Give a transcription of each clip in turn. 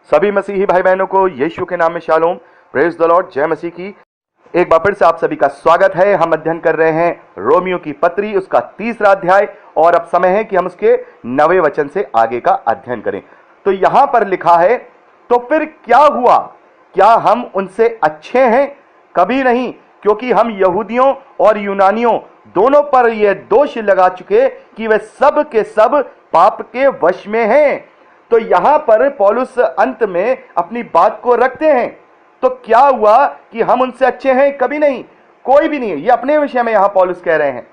सभी मसीही भाई बहनों को यीशु के नाम में शालोम, प्रेज द लॉर्ड, जय मसीह की। एक बार फिर से आप सभी का स्वागत है। हम अध्ययन कर रहे हैं रोमियो की पत्री, उसका 3रा अध्याय, और अब समय है कि हम उसके 9वें वचन से आगे का अध्ययन करें। तो यहां पर लिखा है, तो फिर क्या हुआ? क्या हम उनसे अच्छे हैं? कभी नहीं, क्योंकि हम यहूदियों और यूनानियों दोनों पर यह दोष लगा चुके कि वे सब के सब पाप के वश में हैं। तो यहां पर पौलुस अंत में अपनी बात को रखते हैं। तो क्या हुआ कि हम उनसे अच्छे हैं? कभी नहीं, कोई भी नहीं है। ये अपने विषय में यहां पौलुस कह रहे हैं।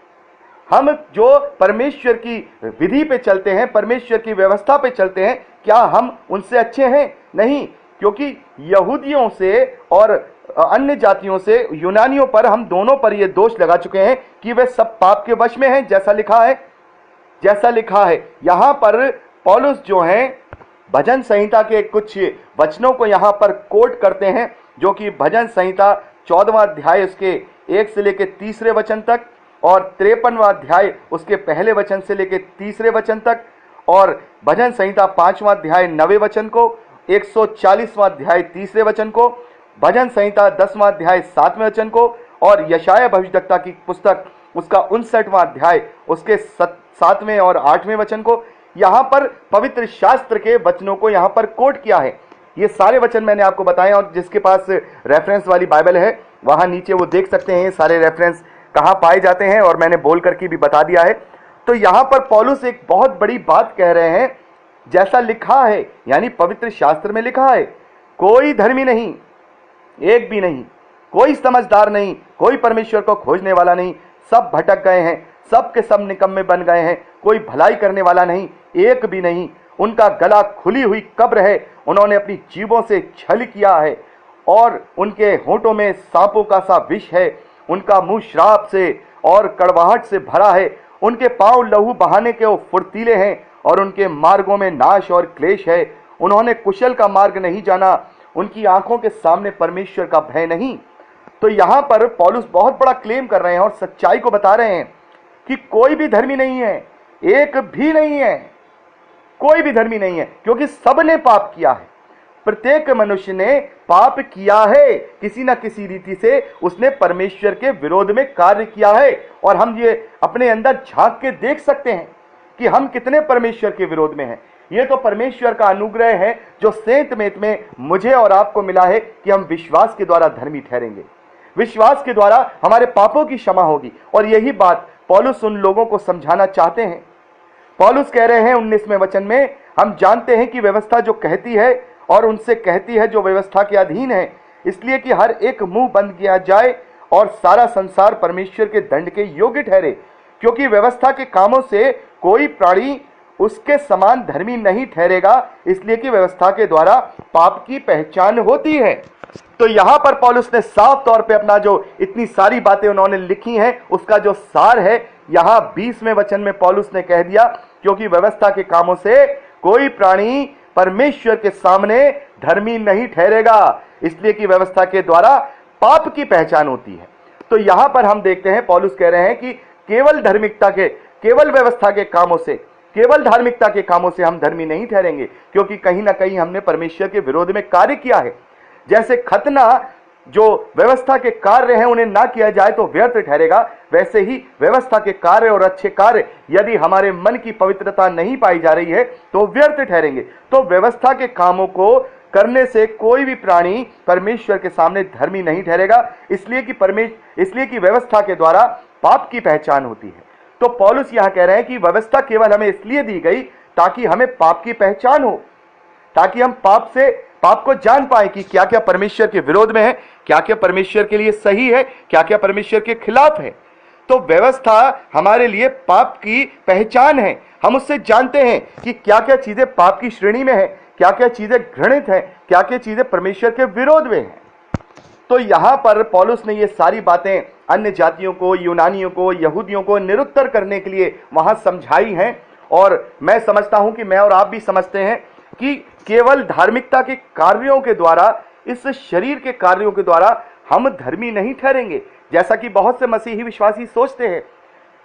हम जो परमेश्वर की विधि पे चलते हैं, परमेश्वर की व्यवस्था पे चलते हैं, क्या हम उनसे अच्छे हैं? नहीं, क्योंकि यहूदियों से और अन्य जातियों से, यूनानियों पर, हम दोनों पर यह दोष लगा चुके हैं कि वे सब पाप के वश में हैं। जैसा लिखा है यहां पर पौलुस जो है भजन संहिता के कुछ वचनों को यहां पर कोट करते हैं, जो कि भजन संहिता 14वां अध्याय उसके 1 से लेकर 3रे वचन तक, और 53वां अध्याय उसके पहले वचन से लेकर 3रे वचन तक, और भजन संहिता 5वां अध्याय 9वें वचन को, 140वां अध्याय 3रे वचन को, भजन संहिता 10वां अध्याय 7वें वचन को, और यशायाह भविष्यद्वक्ता की पुस्तक उसका 59वां अध्याय उसके 7वें और 8वें वचन को, यहां पर पवित्र शास्त्र के वचनों को यहां पर कोट किया है। ये सारे वचन मैंने आपको बताए, और जिसके पास रेफरेंस वाली बाइबल है वहां नीचे वो देख सकते हैं सारे रेफरेंस कहां पाए जाते हैं, और मैंने बोल करके भी बता दिया है। तो यहां पर पौलुस एक बहुत बड़ी बात कह रहे हैं। जैसा लिखा है, यानी पवित्र शास्त्र में लिखा है, कोई धर्मी नहीं, एक भी नहीं, कोई समझदार नहीं, कोई परमेश्वर को खोजने वाला नहीं, सब भटक गए हैं, सब के सब निकम्मे बन गए हैं, कोई भलाई करने वाला नहीं, एक भी नहीं। उनका गला खुली हुई कब्र है, उन्होंने अपनी जीभों से छल किया है, और उनके होंठों में सांपों का सा विष है, उनका मुंह श्राप से और कड़वाहट से भरा है, उनके पांव लहू बहाने के वो फुर्तीले हैं, और उनके मार्गों में नाश और क्लेश है। उन्होंने कुशल का मार्ग नहीं जाना, उनकी आंखों के सामने परमेश्वर का भय नहीं। तो यहां पर पौलुस बहुत बड़ा क्लेम कर रहे हैं और सच्चाई को बता रहे हैं कि कोई भी धर्मी नहीं है, एक भी नहीं है, कोई भी धर्मी नहीं है, क्योंकि सबने पाप किया है। प्रत्येक मनुष्य ने पाप किया है, किसी न किसी रीति से उसने परमेश्वर के विरोध में कार्य किया है। और हम ये अपने अंदर झांक के देख सकते हैं कि हम कितने परमेश्वर के विरोध में हैं। ये तो परमेश्वर का अनुग्रह है जो सेंत मेत में मुझे और आपको मिला है कि हम विश्वास के द्वारा धर्मी ठहरेंगे, विश्वास के द्वारा हमारे पापों की क्षमा होगी। और यही बात पौलुस उन लोगों को समझाना चाहते हैं। पौलुस कह रहे हैं 19वें वचन में, हम जानते हैं कि व्यवस्था जो कहती है और उनसे कहती है जो व्यवस्था के अधीन है, इसलिए कि हर एक मुंह बंद किया जाए और सारा संसार परमेश्वर के दंड के योग्य ठहरे, क्योंकि व्यवस्था के कामों से कोई प्राणी उसके समान धर्मी नहीं ठहरेगा, इसलिए कि व्यवस्था के द्वारा पाप की पहचान होती है। तो यहां पर पौलुस ने साफ तौर पे अपना जो इतनी सारी बातें उन्होंने लिखी हैं उसका जो सार है यहां 20वें वचन में पौलुस ने कह दिया, क्योंकि व्यवस्था के कामों से कोई प्राणी परमेश्वर के सामने धर्मी नहीं ठहरेगा, इसलिए कि व्यवस्था के द्वारा पाप की पहचान होती है। तो यहां पर हम देखते हैं पौलुस कह रहे हैं कि केवल धार्मिकता के, केवल व्यवस्था के कामों से, केवल धार्मिकता के कामों से हम धर्मी नहीं ठहरेंगे, क्योंकि कहीं ना कहीं हमने परमेश्वर के विरोध में कार्य किया है। जैसे खतना जो व्यवस्था के कार्य हैं उन्हें ना किया जाए तो व्यर्थ ठहरेगा, वैसे ही व्यवस्था के कार्य और अच्छे कार्य यदि हमारे मन की पवित्रता नहीं पाई जा रही है तो व्यर्थ ठहरेंगे। तो व्यवस्था के कामों को करने से कोई भी प्राणी परमेश्वर के सामने धर्मी नहीं ठहरेगा, इसलिए कि व्यवस्था के द्वारा पाप की पहचान होती है। तो पौलुस यहां कह रहे हैं कि व्यवस्था केवल हमें इसलिए दी गई ताकि हमें पाप की पहचान हो, ताकि हम पाप को जान पाए कि क्या क्या परमेश्वर के विरोध में है, क्या क्या परमेश्वर के लिए सही है, क्या क्या परमेश्वर के खिलाफ है। तो व्यवस्था हमारे लिए पाप की पहचान है। हम उससे जानते हैं कि क्या क्या चीजें पाप की श्रेणी में है, क्या क्या चीजें घृणित हैं, क्या क्या चीजें परमेश्वर के विरोध में हैं। तो यहां पर पौलुस ने ये सारी बातें अन्य जातियों को, यूनानियों को, यहूदियों को निरुत्तर करने के लिए वहां समझाई हैं। और मैं समझता हूं कि मैं और आप भी समझते हैं कि केवल धार्मिकता के कार्यों के द्वारा, इस शरीर के कार्यों के द्वारा हम धर्मी नहीं ठहरेंगे, जैसा कि बहुत से मसीही विश्वासी सोचते हैं।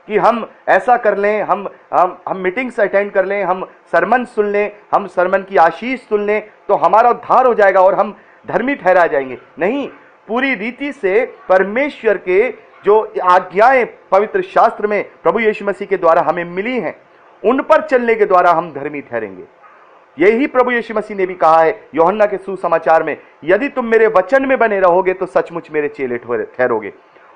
कि हम ऐसा कर लें, हम मीटिंग्स अटेंड कर लें, हम सरमन सुन लें, हम सरमन की आशीष सुन लें तो हमारा उद्धार हो जाएगा और हम धर्मी ठहरा जाएंगे। नहीं, पूरी रीति से परमेश्वर के जो आज्ञाएं पवित्र शास्त्र में प्रभु यीशु मसीह के द्वारा हमें मिली हैं, उन पर चलने के द्वारा हम धर्मी ठहरेंगे। यही प्रभु यीशु मसीह ने भी कहा है यूहन्ना के सुसमाचार में, यदि तुम मेरे वचन में बने रहोगे तो सचमुच मेरे चेले ठहरोगे।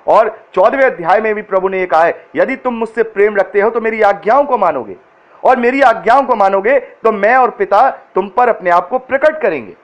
और 14वें अध्याय में भी प्रभु ने यह कहा है, यदि तुम मुझसे प्रेम रखते हो तो मेरी आज्ञाओं को मानोगे, और मेरी आज्ञाओं को मानोगे तो मैं और पिता तुम पर अपने आप को प्रकट करेंगे।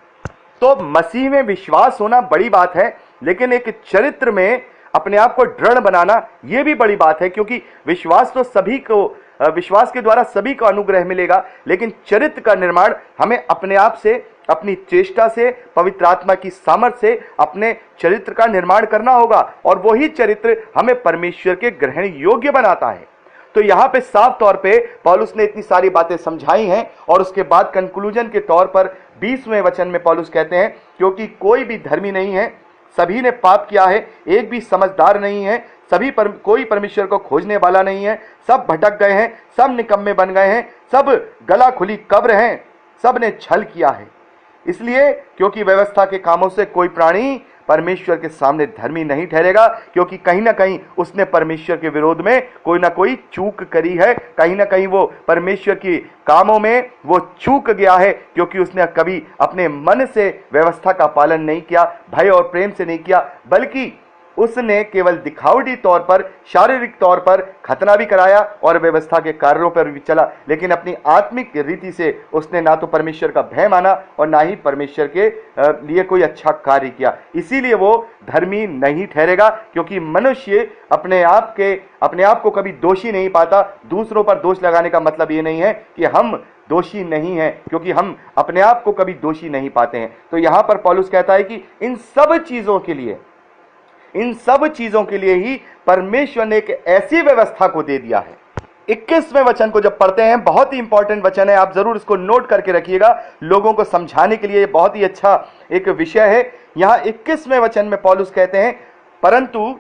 तो मसीह में विश्वास होना बड़ी बात है, लेकिन एक चरित्र में अपने आप को दृढ़ बनाना यह भी बड़ी बात है, क्योंकि विश्वास तो सभी को, विश्वास के द्वारा सभी को अनुग्रह मिलेगा, लेकिन चरित्र का निर्माण हमें अपने आप से, अपनी चेष्टा से, पवित्र आत्मा की सामर्थ्य से अपने चरित्र का निर्माण करना होगा, और वही चरित्र हमें परमेश्वर के ग्रहण योग्य बनाता है। तो यहां पे साफ तौर पे पौलुस ने इतनी सारी बातें समझाई हैं, और उसके बाद कंक्लूजन के तौर पर 20वें वचन में पौलुस कहते हैं, क्योंकि कोई भी धर्मी नहीं है, सभी ने पाप किया है, एक भी समझदार नहीं है, कोई परमेश्वर को खोजने वाला नहीं है, सब भटक गए हैं, सब निकम्मे बन गए हैं, सब गला खुली कब्र हैं, सब ने छल किया है। इसलिए क्योंकि व्यवस्था के कामों से कोई प्राणी परमेश्वर के सामने धर्मी नहीं ठहरेगा, क्योंकि कहीं ना कहीं उसने परमेश्वर के विरोध में कोई ना कोई चूक करी है, कहीं ना कहीं वो परमेश्वर की कामों में वो चूक गया है, क्योंकि उसने कभी अपने मन से व्यवस्था का पालन नहीं किया, भय और प्रेम से नहीं किया, बल्कि उसने केवल दिखावटी तौर पर, शारीरिक तौर पर खतना भी कराया और व्यवस्था के कार्यों पर भी चला, लेकिन अपनी आत्मिक रीति से उसने ना तो परमेश्वर का भय माना और ना ही परमेश्वर के लिए कोई अच्छा कार्य किया। इसीलिए वो धर्मी नहीं ठहरेगा, क्योंकि मनुष्य अपने आप को कभी दोषी नहीं पाता। दूसरों पर दोष लगाने का मतलब ये नहीं है कि हम दोषी नहीं है, क्योंकि हम अपने आप को कभी दोषी नहीं पाते हैं। तो यहां पर पौलुस कहता है कि इन सब चीजों के लिए ही परमेश्वर ने एक ऐसी व्यवस्था को दे दिया है। 21वें वचन को जब पढ़ते हैं, बहुत ही इंपॉर्टेंट वचन है, आप जरूर इसको नोट करके रखिएगा, लोगों को समझाने के लिए बहुत ही अच्छा एक विषय है। यहां 21वें वचन में पौलुस कहते हैं, परंतु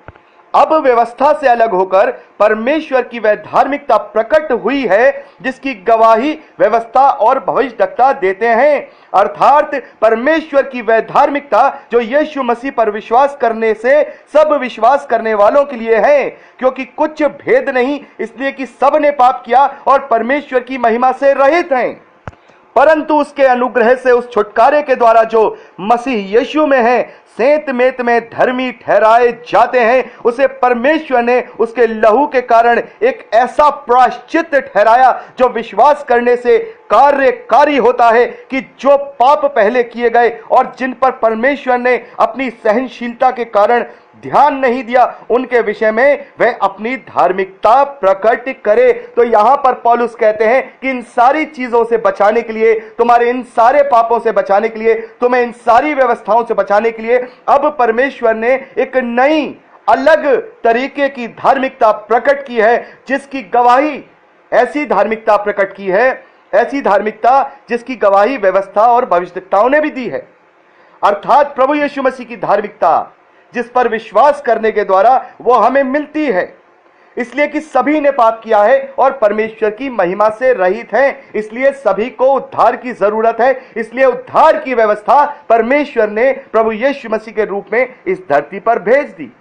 अब व्यवस्था से अलग होकर परमेश्वर की वह धार्मिकता प्रकट हुई है जिसकी गवाही व्यवस्था और भविष्यद्वक्ता देते हैं, अर्थात परमेश्वर की वह धार्मिकता जो यीशु मसीह पर विश्वास करने से सब विश्वास करने वालों के लिए है, क्योंकि कुछ भेद नहीं, इसलिए कि सब ने पाप किया और परमेश्वर की महिमा से रहित हैं, परंतु उसके अनुग्रह से उस छुटकारे के द्वारा जो मसीह यीशु में है सेंत मेत में धर्मी ठहराए जाते हैं, उसे परमेश्वर ने उसके लहू के कारण एक ऐसा प्रायश्चित ठहराया जो विश्वास करने से कार्यकारी होता है, कि जो पाप पहले किए गए और जिन पर परमेश्वर ने अपनी सहनशीलता के कारण ध्यान नहीं दिया, उनके विषय में वह अपनी धार्मिकता प्रकट करे। तो यहां पर पौलुस कहते हैं कि इन सारी चीजों से बचाने के लिए, तुम्हारे इन सारे पापों से बचाने के लिए, तुम्हें इन सारी व्यवस्थाओं से बचाने के लिए अब परमेश्वर ने एक नई अलग तरीके की धार्मिकता प्रकट की है, जिसकी गवाही, ऐसी धार्मिकता प्रकट की है, ऐसी धार्मिकता जिसकी गवाही व्यवस्था और भविष्यद्वक्ताओं ने भी दी है, अर्थात प्रभु यीशु मसीह की धार्मिकता, जिस पर विश्वास करने के द्वारा वो हमें मिलती है, इसलिए कि सभी ने पाप किया है और परमेश्वर की महिमा से रहित हैं, इसलिए सभी को उद्धार की जरूरत है। इसलिए उद्धार की व्यवस्था परमेश्वर ने प्रभु यीशु मसीह के रूप में इस धरती पर भेज दी।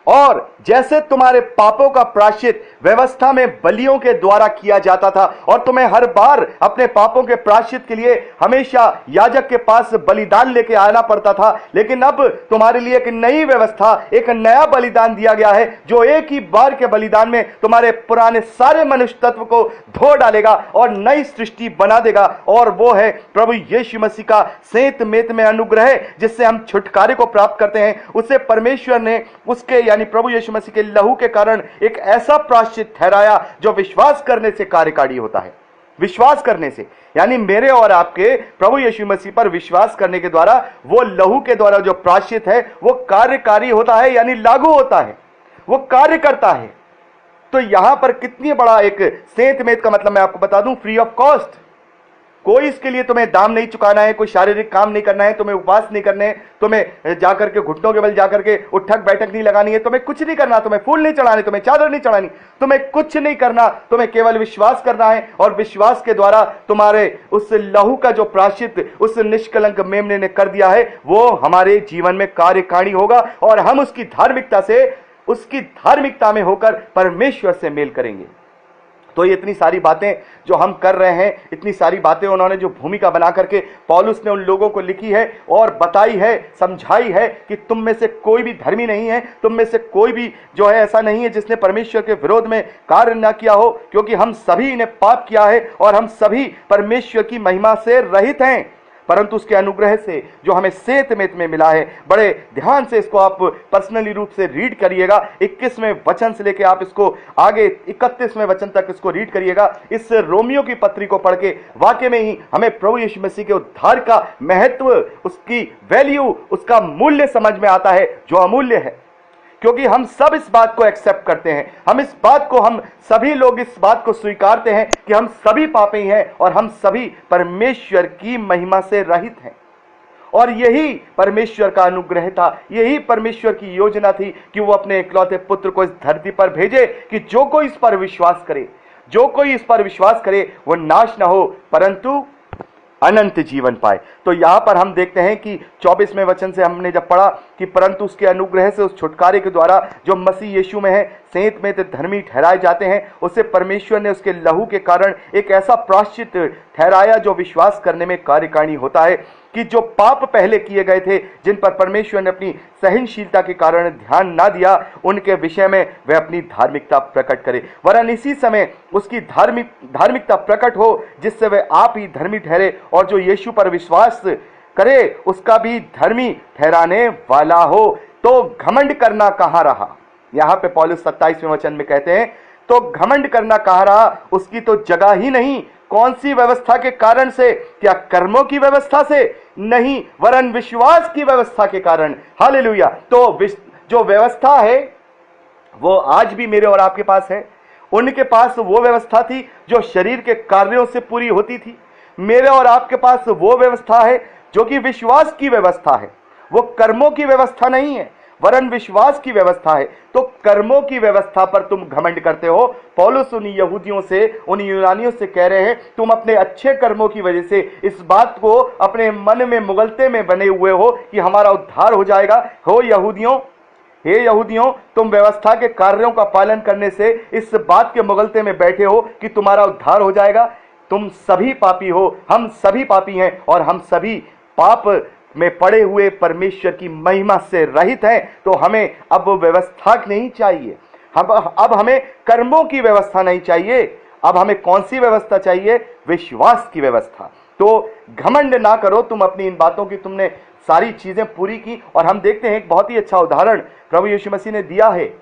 और जैसे तुम्हारे पापों का प्रायश्चित व्यवस्था में बलियों के द्वारा किया जाता था, और तुम्हें हर बार अपने पापों के प्रायश्चित के लिए हमेशा याजक के पास बलिदान लेके आना पड़ता था, लेकिन अब तुम्हारे लिए एक नई व्यवस्था, एक नया बलिदान दिया गया है, जो एक ही बार के बलिदान में तुम्हारे पुराने सारे मनुष्य तत्व को धो डालेगा और नई सृष्टि बना देगा, और वो है प्रभु यीशु मसीह का सेंत मेत में अनुग्रह, जिससे हम छुटकारे को प्राप्त करते हैं। उसे परमेश्वर ने उसके यानी प्रभु यीशु मसीह के लहू के कारण एक ऐसा प्रायश्चित ठहराया जो विश्वास करने से कार्यकारी होता है। विश्वास करने से यानी मेरे और आपके प्रभु यीशु मसीह पर विश्वास करने के द्वारा वो लहू के द्वारा जो प्रायश्चित है वो कार्यकारी होता है, यानी लागू होता है, वो कार्य करता है। तो यहां पर कितनी बड़ा एक सेंत मेत का मतलब मैं आपको बता दूं, फ्री ऑफ कॉस्ट। कोई इसके लिए तुम्हें दाम नहीं चुकाना है, कोई शारीरिक काम नहीं करना है, तुम्हें उपवास नहीं करने, तुम्हें जाकर के घुटनों के बल जाकर के उठक बैठक नहीं लगानी है, तुम्हें कुछ नहीं करना, तुम्हें फूल नहीं चढ़ाने, तुम्हें चादर नहीं चढ़ानी, तुम्हें कुछ नहीं करना, तुम्हें केवल विश्वास करना है। और विश्वास के द्वारा तुम्हारे उस लहू का जो प्रायश्चित उस निष्कलंक मेमने ने कर दिया है, वो हमारे जीवन में कार्यकारिणी होगा और हम उसकी धार्मिकता में होकर परमेश्वर से मेल करेंगे। तो ये इतनी सारी बातें जो हम कर रहे हैं, इतनी सारी बातें उन्होंने जो भूमिका बना करके पौलुस ने उन लोगों को लिखी है और बताई है, समझाई है कि तुम में से कोई भी धर्मी नहीं है, तुम में से कोई भी जो है ऐसा नहीं है जिसने परमेश्वर के विरोध में कार्य न किया हो, क्योंकि हम सभी ने पाप किया है और हम सभी परमेश्वर की महिमा से रहित हैं। परंतु उसके अनुग्रह से जो हमें सेत में मिला है, बड़े ध्यान से इसको आप पर्सनली रूप से रीड करिएगा। 21वें वचन से लेकर आप इसको आगे 31वें वचन तक इसको रीड करिएगा। इस रोमियो की पत्री को पढ़ के वाकई में ही हमें प्रभु यीशु मसीह के उद्धार का महत्व, उसकी वैल्यू, उसका मूल्य समझ में आता है जो अमूल्य है। क्योंकि हम सब इस बात को एक्सेप्ट करते हैं, हम सभी लोग इस बात को स्वीकारते हैं कि हम सभी पापी हैं और हम सभी परमेश्वर की महिमा से रहित हैं। और यही परमेश्वर का अनुग्रह था, यही परमेश्वर की योजना थी कि वो अपने इकलौते पुत्र को इस धरती पर भेजे कि जो कोई इस पर विश्वास करे वो नाश ना हो परंतु अनंत जीवन पाए। तो यहां पर हम देखते हैं कि 24वें वचन से हमने जब पढ़ा कि परंतु उसके अनुग्रह से उस छुटकारे के द्वारा जो मसीह यीशु में है सेंत में धर्मी ठहराए जाते हैं, उसे परमेश्वर ने उसके लहू के कारण एक ऐसा प्रायश्चित ठहराया जो विश्वास करने में कार्यकारिणी होता है कि जो पाप पहले किए गए थे, जिन पर परमेश्वर ने अपनी सहनशीलता के कारण ध्यान ना दिया, उनके विषय में वह अपनी धार्मिकता प्रकट करे, वरन इसी समय उसकी धार्मिकता प्रकट हो जिससे वह आप ही धर्मी ठहरे और जो यीशु पर विश्वास करे उसका भी धर्मी ठहराने वाला हो। तो घमंड करना कहाँ रहा? यहां पे पौलुस 27वें वचन में कहते हैं तो घमंड करना कहाँ रहा, उसकी तो जगह ही नहीं। कौन सी व्यवस्था के कारण से? क्या कर्मों की व्यवस्था से? नहीं, वरन विश्वास की व्यवस्था के कारण। हालेलुया। तो जो व्यवस्था है वो आज भी मेरे और आपके पास है। उनके पास वो व्यवस्था थी जो शरीर के कार्यों से पूरी होती थी। मेरे और आपके पास वो व्यवस्था है जो कि विश्वास की व्यवस्था है। वो कर्मों की व्यवस्था नहीं है वरन विश्वास की व्यवस्था है। तो कर्मों की व्यवस्था पर तुम घमंड करते हो। पौलुस उन यहूदियों से, उन यूनानियों से कह रहे हैं तुम अपने अच्छे कर्मों की वजह से इस बात को अपने मन में मुगलते में बने हुए हो कि हमारा उद्धार हो जाएगा। हे यहूदियों, तुम व्यवस्था के कार्यों का पालन करने से इस बात के मुगलते में बैठे हो कि तुम्हारा उद्धार हो जाएगा। तुम सभी पापी हो, हम सभी पापी हैं और हम सभी पाप में पड़े हुए परमेश्वर की महिमा से रहित हैं। तो हमें अब व्यवस्था नहीं चाहिए, अब हमें कर्मों की व्यवस्था नहीं चाहिए। अब हमें कौन सी व्यवस्था चाहिए? विश्वास की व्यवस्था। तो घमंड ना करो तुम अपनी इन बातों की, तुमने सारी चीजें पूरी की। और हम देखते हैं एक बहुत ही अच्छा उदाहरण प्रभु यीशु मसीह ने दिया है।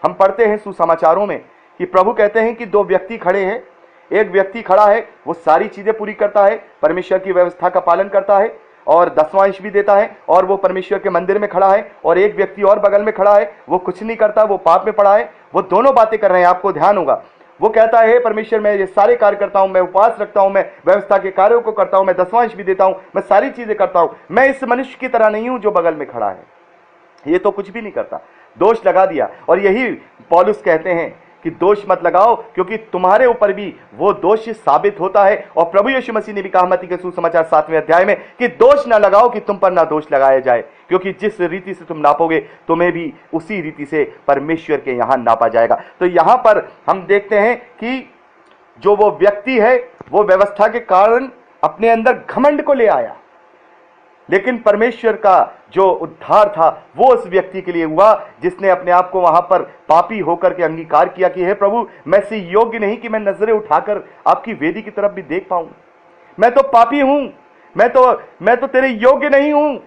हम पढ़ते हैं सुसमाचारों में कि प्रभु कहते हैं कि दो व्यक्ति खड़े हैं। एक व्यक्ति खड़ा है, वो सारी चीजें पूरी करता है, परमेश्वर की व्यवस्था का पालन करता है और 10वां अंश भी देता है और वो परमेश्वर के मंदिर में खड़ा है। और एक व्यक्ति और बगल में खड़ा है, वो कुछ नहीं करता, वो पाप में पड़ा है। वो दोनों बातें कर रहे हैं, आपको ध्यान होगा। वो कहता है परमेश्वर मैं ये सारे कार्य करता हूं, मैं उपवास रखता हूं, मैं व्यवस्था के कार्यों को करता हूं, मैं 10वां अंश भी देता हूं, मैं सारी चीजें करता हूं, मैं इस मनुष्य की तरह नहीं हूं जो बगल में खड़ा है, ये तो कुछ भी नहीं करता। दोष लगा दिया। और यही पौलुस कहते हैं कि दोष मत लगाओ, क्योंकि तुम्हारे ऊपर भी वो दोष साबित होता है। और प्रभु यीशु मसीह ने भी कहा मत्ती के सुसमाचार 7वें अध्याय में कि दोष ना लगाओ कि तुम पर ना दोष लगाया जाए, क्योंकि जिस रीति से तुम नापोगे तुम्हें भी उसी रीति से परमेश्वर के यहां नापा जाएगा। तो यहां पर हम देखते हैं कि जो वो व्यक्ति है वो व्यवस्था के कारण अपने अंदर घमंड को ले आया, लेकिन परमेश्वर का जो उद्धार था वो उस व्यक्ति के लिए हुआ जिसने अपने आप को वहां पर पापी होकर के अंगीकार किया कि हे प्रभु, मैं से योग्य नहीं कि मैं नजरें उठाकर आपकी वेदी की तरफ भी देख पाऊं, मैं तो पापी हूं, मैं तो तेरे योग्य नहीं हूं।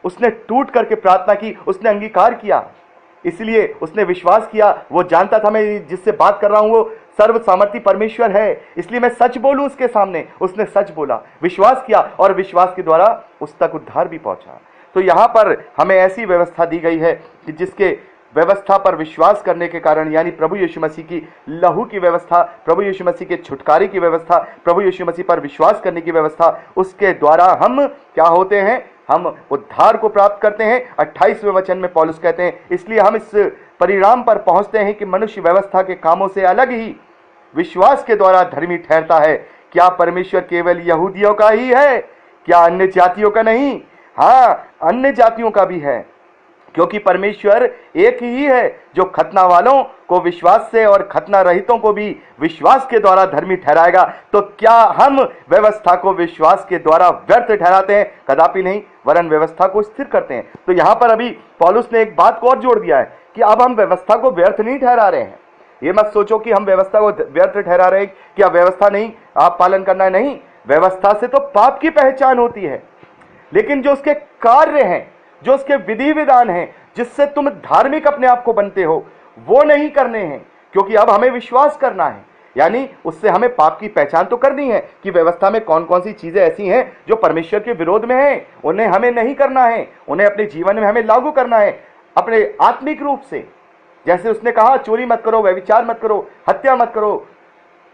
उसने टूट करके प्रार्थना की, उसने अंगीकार किया, इसलिए उसने विश्वास किया। वो जानता था मैं जिससे बात कर रहा हूं वो सर्व सामर्थी परमेश्वर है, इसलिए मैं सच बोलूं उसके सामने। उसने सच बोला, विश्वास किया और विश्वास के द्वारा उस तक उद्धार भी पहुंचा। तो यहां पर हमें ऐसी व्यवस्था दी गई है कि जिसके व्यवस्था पर विश्वास करने के कारण, यानी प्रभु यीशु मसीह की लहू की व्यवस्था, प्रभु यीशु मसीह के छुटकारे की व्यवस्था, प्रभु यीशु मसीह पर विश्वास करने की व्यवस्था, उसके द्वारा हम क्या होते हैं? हम उद्धार को प्राप्त करते हैं। 28वें वचन में पौलुस कहते हैं, इसलिए हम इस परिणाम पर पहुंचते हैं कि मनुष्य व्यवस्था के कामों से अलग ही विश्वास के द्वारा धर्मी ठहरता है। क्या परमेश्वर केवल यहूदियों का ही है? क्या अन्य जातियों का नहीं? हाँ, अन्य जातियों का भी है, क्योंकि परमेश्वर एक ही है जो खतना वालों को विश्वास से और खतना रहितों को भी विश्वास के द्वारा धर्मी ठहराएगा। तो क्या हम व्यवस्था को विश्वास के द्वारा व्यर्थ ठहराते हैं? कदापि नहीं, वरन व्यवस्था को स्थिर करते हैं। तो यहां पर अभी पौलुस ने एक बात को और जोड़ दिया है कि अब हम व्यवस्था को व्यर्थ नहीं ठहरा रहे हैं। ये मत सोचो कि हम व्यवस्था को व्यर्थ ठहरा रहे हैं, कि अब व्यवस्था नहीं, आप पालन करना है। नहीं, व्यवस्था से तो पाप की पहचान होती है, लेकिन जो उसके कार्य हैं, जो उसके विधि विधान हैं, जिससे तुम धार्मिक अपने आप को बनते हो, वो नहीं करने हैं, क्योंकि अब हमें विश्वास करना है। यानी उससे हमें पाप की पहचान तो करनी है कि व्यवस्था में कौन कौन सी चीजें ऐसी हैं जो परमेश्वर के विरोध में हैं, उन्हें हमें नहीं करना है, उन्हें अपने जीवन में हमें लागू करना है अपने आत्मिक रूप से। जैसे उसने कहा, चोरी मत करो, व्यभिचार मत करो, हत्या मत करो।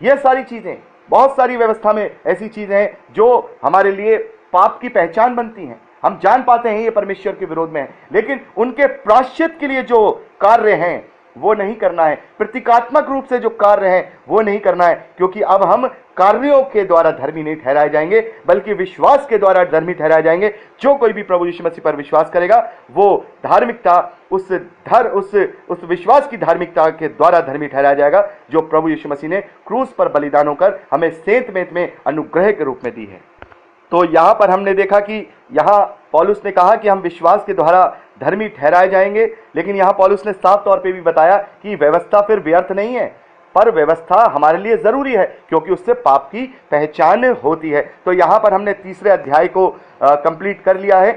ये सारी चीजें, बहुत सारी व्यवस्था में ऐसी चीजें हैं जो हमारे लिए पाप की पहचान बनती हैं। हम जान पाते हैं ये परमेश्वर के विरोध में है, लेकिन उनके प्रायश्चित के लिए जो कार्य हैं वो नहीं करना है, प्रतीकात्मक रूप से जो कार्य हैं वो नहीं करना है, क्योंकि अब हम कार्यों के द्वारा धर्मी नहीं ठहराए जाएंगे, बल्कि विश्वास के द्वारा धर्मी ठहराए जाएंगे। जो कोई भी प्रभु यीशु मसीह पर विश्वास करेगा वो धार्मिकता उस विश्वास की धार्मिकता के द्वारा धर्मी ठहराया जाएगा, जो प्रभु यीशु मसीह ने क्रूस पर बलिदान होकर हमें सेंत में अनुग्रह के रूप में दी है। तो यहां पर हमने देखा कि यहां पौलुस ने कहा कि हम विश्वास के द्वारा धर्मी ठहराए जाएंगे, लेकिन यहां पौलुस ने साफ तौर पे भी बताया कि व्यवस्था फिर व्यर्थ नहीं है, पर व्यवस्था हमारे लिए जरूरी है, क्योंकि उससे पाप की पहचान होती है। तो यहां पर हमने तीसरे अध्याय को कंप्लीट कर लिया है।